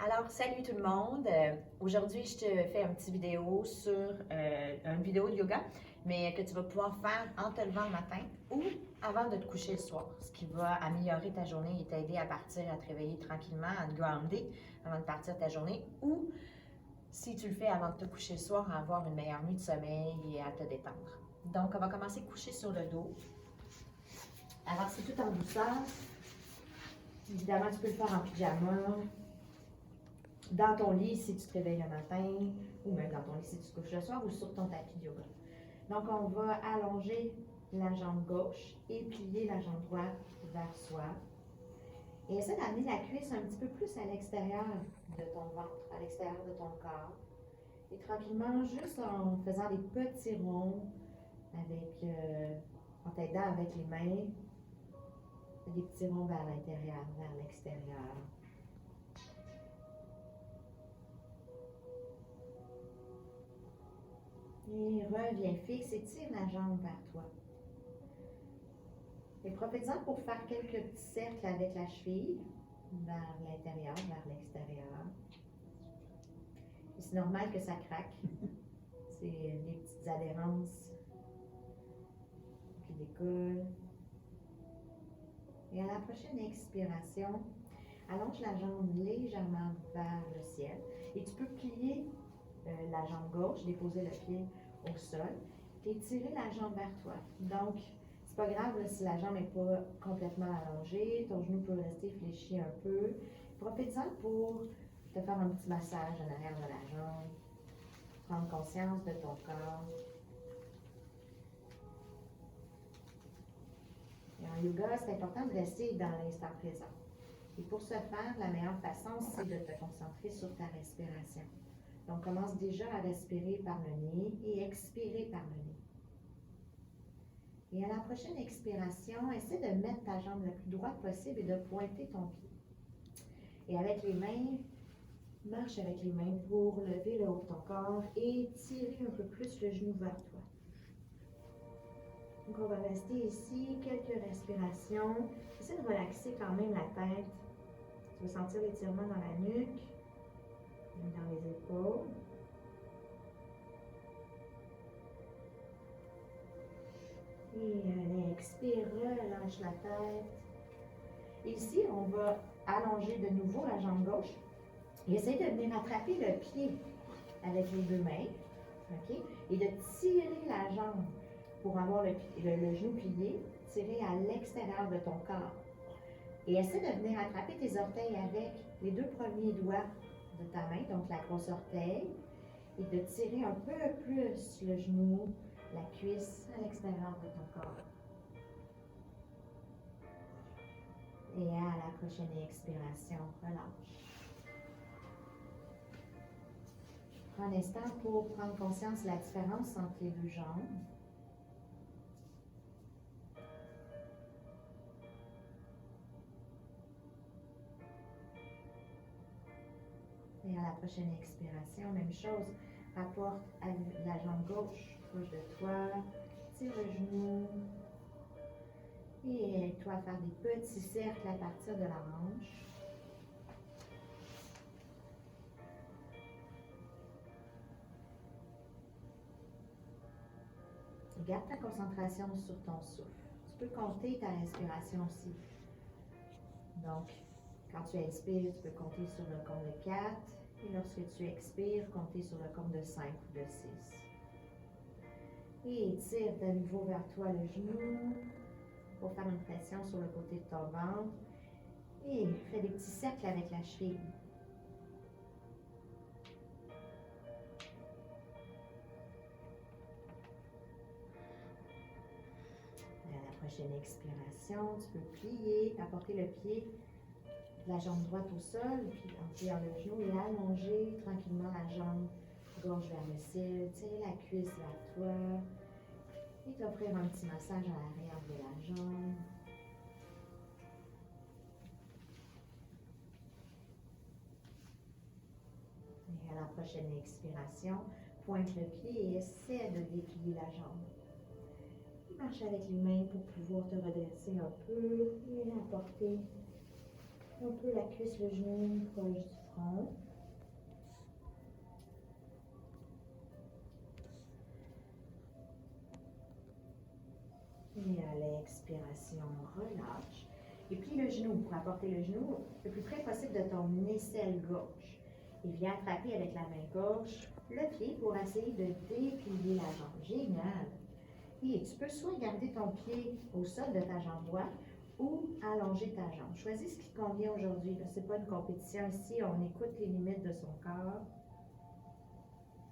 Alors, salut tout le monde. Aujourd'hui, je te fais une petite vidéo sur une vidéo de yoga, mais que tu vas pouvoir faire en te levant le matin ou avant de te coucher le soir, ce qui va améliorer ta journée et t'aider à partir, à te réveiller tranquillement, à te grounder avant de partir ta journée, ou si tu le fais avant de te coucher le soir, à avoir une meilleure nuit de sommeil et à te détendre. Donc, on va commencer coucher sur le dos. Alors, c'est tout en douceur. Évidemment, tu peux le faire en pyjama, dans ton lit si tu te réveilles le matin, ou même dans ton lit si tu te couches le soir, ou sur ton tapis de yoga. Donc, on va allonger la jambe gauche et plier la jambe droite vers soi. Et essaie d'amener la cuisse un petit peu plus à l'extérieur de ton ventre, à l'extérieur de ton corps. Et tranquillement, juste en faisant des petits ronds, en t'aidant avec les mains, des petits ronds vers l'intérieur, vers l'extérieur. Et reviens fixe et tire la jambe vers toi. Et profite-en pour faire quelques petits cercles avec la cheville, vers l'intérieur, vers l'extérieur. C'est normal que ça craque. C'est des petites adhérences qui décollent. Et à la prochaine expiration, allonge la jambe légèrement vers le ciel. Et tu peux plier la jambe gauche, déposer le pied au sol et tirer la jambe vers toi. Donc, c'est pas grave là, si la jambe n'est pas complètement allongée, ton genou peut rester fléchi un peu. Profite-en pour te faire un petit massage en arrière de la jambe, prendre conscience de ton corps. Et en yoga, c'est important de rester dans l'instant présent. Et pour ce faire, la meilleure façon, c'est de te concentrer sur ta respiration. Donc, commence déjà à respirer par le nez et expirer par le nez. Et à la prochaine expiration, essaie de mettre ta jambe la plus droite possible et de pointer ton pied. Et avec les mains, marche avec les mains pour lever le haut de ton corps et tirer un peu plus le genou vers toi. Donc, on va rester ici, quelques respirations. Essaie de relaxer quand même la tête. Tu vas sentir l'étirement dans la nuque, dans les épaules. Et expire, relâche la tête. Ici, on va allonger de nouveau la jambe gauche. Et essaye de venir attraper le pied avec les deux mains. Okay? Et de tirer la jambe pour avoir le genou plié, tirer à l'extérieur de ton corps. Et essaie de venir attraper tes orteils avec les deux premiers doigts de ta main, donc la grosse orteil, et de tirer un peu plus le genou, la cuisse à l'extérieur de ton corps. Et à la prochaine expiration, relâche. Prends un instant pour prendre conscience de la différence entre les deux jambes. Et à la prochaine expiration, même chose. Rapporte la jambe gauche proche de toi, tire le genou et aide-toi à faire des petits cercles à partir de la hanche. Garde ta concentration sur ton souffle. Tu peux compter ta respiration aussi. Donc, quand tu inspires, tu peux compter sur le compte de 4. Et lorsque tu expires, compter sur le compte de 5 ou de 6. Et étire de nouveau vers toi le genou pour faire une pression sur le côté de ton ventre. Et fais des petits cercles avec la cheville. À la prochaine expiration, tu peux plier, apporter le pied de la jambe droite au sol, puis en pliant le genou et allonger tranquillement la jambe gauche vers le ciel, tirer la cuisse vers toi et t'offrir un petit massage à l'arrière de la jambe. Et à la prochaine expiration, pointe le pied et essaie de déplier la jambe. Marche avec les mains pour pouvoir te redresser un peu et apporter un peu la cuisse, le genou proche du front. Et à l'expiration, relâche. Et plie le genou pour apporter le genou le plus près possible de ton aisselle gauche. Et viens attraper avec la main gauche le pied pour essayer de déplier la jambe. Génial! Et tu peux soit garder ton pied au sol de ta jambe droite ou allonger ta jambe. Choisis ce qui te convient aujourd'hui. Ce n'est pas une compétition ici, on écoute les limites de son corps.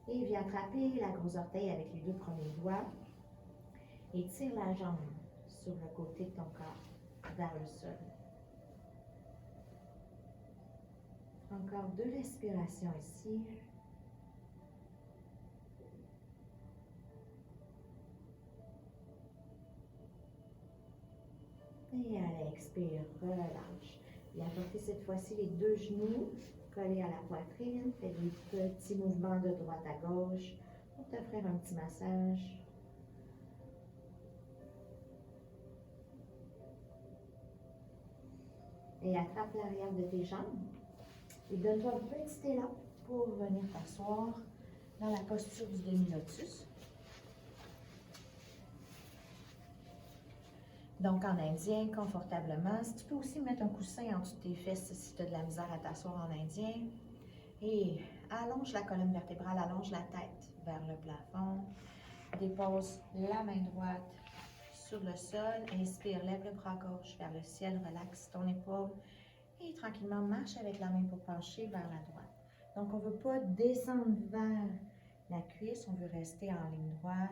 Et viens attraper la grosse orteil avec les 2 premiers doigts. Et tire la jambe sur le côté de ton corps, vers le sol. Encore 2 respirations ici. Et à l'expire, relâche. Viens porter cette fois-ci les 2 genoux collés à la poitrine. Fais des petits mouvements de droite à gauche pour t'offrir un petit massage. Et attrape l'arrière de tes jambes. Et donne-toi un petit élan pour venir t'asseoir dans la posture du demi-lotus. Donc en indien, confortablement. Si tu peux aussi mettre un coussin en dessous de tes fesses si tu as de la misère à t'asseoir en indien. Et allonge la colonne vertébrale, allonge la tête vers le plafond. Dépose la main droite sur le sol. Inspire, lève le bras gauche vers le ciel, relaxe ton épaule. Et tranquillement, marche avec la main pour pencher vers la droite. Donc, on ne veut pas descendre vers la cuisse, on veut rester en ligne droite.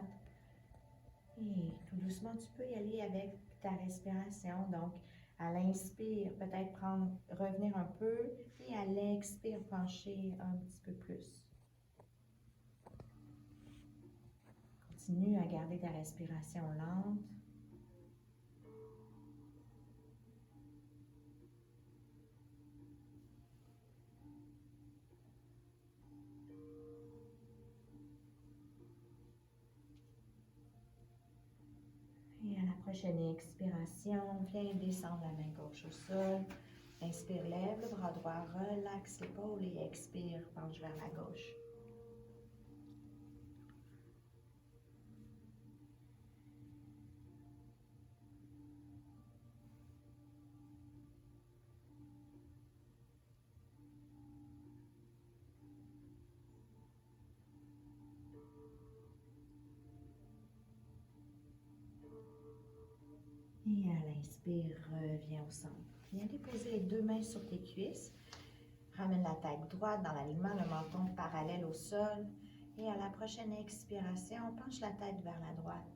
Et tout doucement, tu peux y aller avec ta respiration. Donc, à l'inspire, peut-être revenir un peu. Et à l'expire, pencher un petit peu plus. Continue à garder ta respiration lente. Et à la prochaine expiration, viens descendre la main gauche au sol. Inspire, lève le bras droit, relaxe l'épaule et expire, penche vers la gauche. Et à l'inspire, reviens au centre. Viens déposer les 2 mains sur tes cuisses. Ramène la tête droite dans l'alignement, le menton parallèle au sol. Et à la prochaine expiration, penche la tête vers la droite.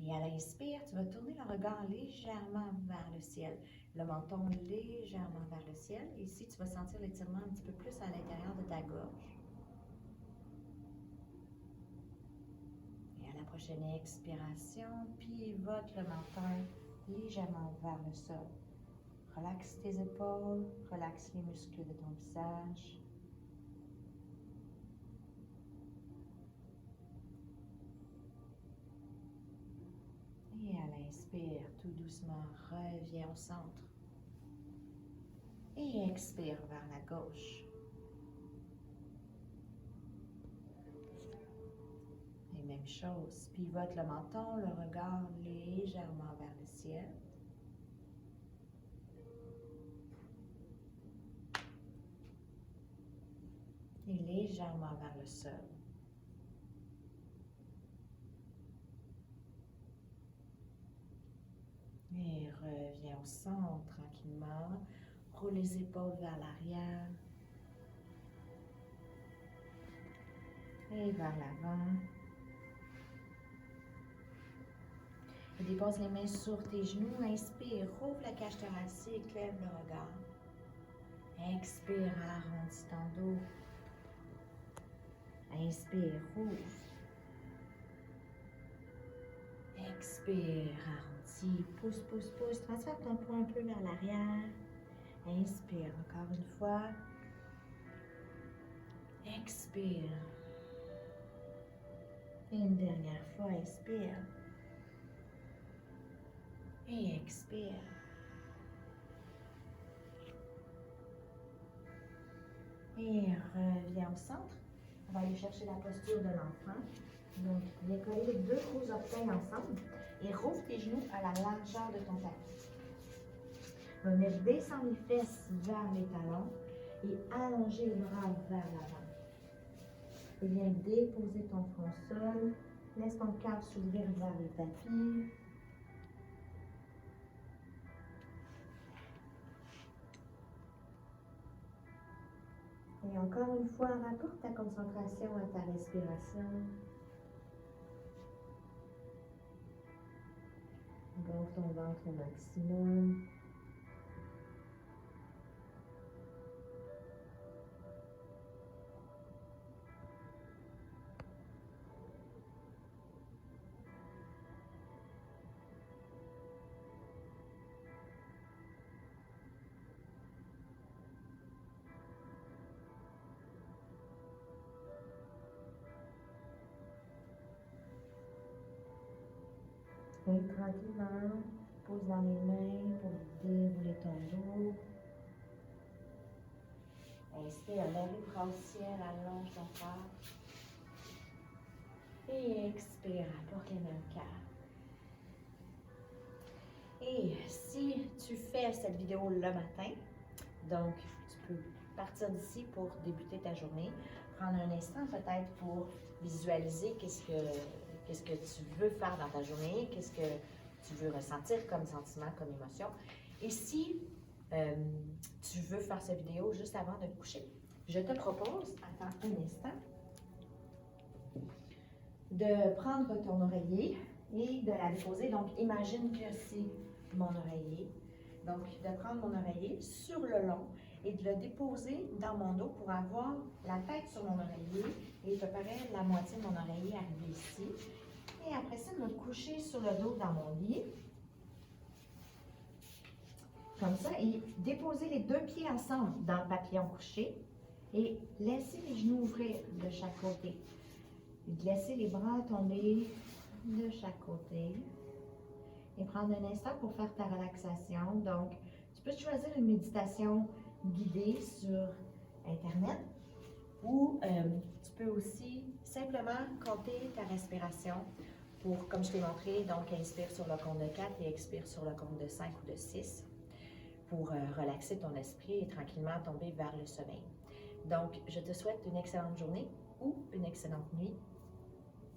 Et à l'inspire, tu vas tourner le regard légèrement vers le ciel. Le menton légèrement vers le ciel. Ici, tu vas sentir l'étirement un petit peu plus à l'intérieur de ta gorge. Prochaine expiration, pivote le menton légèrement vers le sol. Relaxe tes épaules, relaxe les muscles de ton visage. Et à l'inspire, tout doucement, reviens au centre. Et expire vers la gauche. Même chose, pivote le menton, le regard légèrement vers le ciel. Et légèrement vers le sol. Et reviens au centre tranquillement. Roule les épaules vers l'arrière. Et vers l'avant. Et dépose les mains sur tes genoux. Inspire, ouvre la cage thoracique, lève le regard. Expire, arrondis ton dos. Inspire, ouvre. Expire, arrondis, pousse, pousse, pousse. Transfère ton poids un peu vers l'arrière. Inspire, encore une fois. Expire. Et une dernière fois, inspire. Et expire. Et reviens au centre. On va aller chercher la posture de l'enfant. Donc, viens coller les deux gros orteils ensemble et rouvre tes genoux à la largeur de ton tapis. Venir descendre les fesses vers les talons et allonger les bras vers l'avant. Et viens déposer ton front au sol. Laisse ton cœur s'ouvrir vers le tapis. Et encore une fois, rapporte ta concentration à ta respiration. Gonfle ton ventre au maximum. Et tranquillement, pose dans les mains pour dérouler ton dos. Inspire, lève les bras au ciel, allonge ton corps. Et expire, apporte les mains au cœur. Et si tu fais cette vidéo le matin, donc tu peux partir d'ici pour débuter ta journée, prendre un instant peut-être pour visualiser qu'est-ce que tu veux faire dans ta journée, qu'est-ce que tu veux ressentir comme sentiment, comme émotion. Et si tu veux faire cette vidéo juste avant de te coucher, je te propose, attends un instant, de prendre ton oreiller et de la déposer. Donc, imagine que c'est mon oreiller. Donc, de prendre mon oreiller sur le long et de le déposer dans mon dos pour avoir la tête sur mon oreiller et à peu près la moitié de mon oreiller arriver ici. Et après ça, me coucher sur le dos dans mon lit. Comme ça, et déposer les deux pieds ensemble dans le papillon couché et laisser les genoux ouvrir de chaque côté. Laisser les bras tomber de chaque côté et prendre un instant pour faire ta relaxation. Donc, tu peux choisir une méditation guidée sur Internet ou tu peux aussi simplement compter ta respiration pour, comme je t'ai montré, donc inspire sur le compte de 4 et expire sur le compte de 5 ou de 6 pour relaxer ton esprit et tranquillement tomber vers le sommeil. Donc, je te souhaite une excellente journée ou une excellente nuit.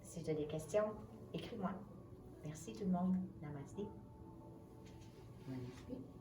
Si tu as des questions, écris-moi. Merci tout le monde. Namasté. Magnifique.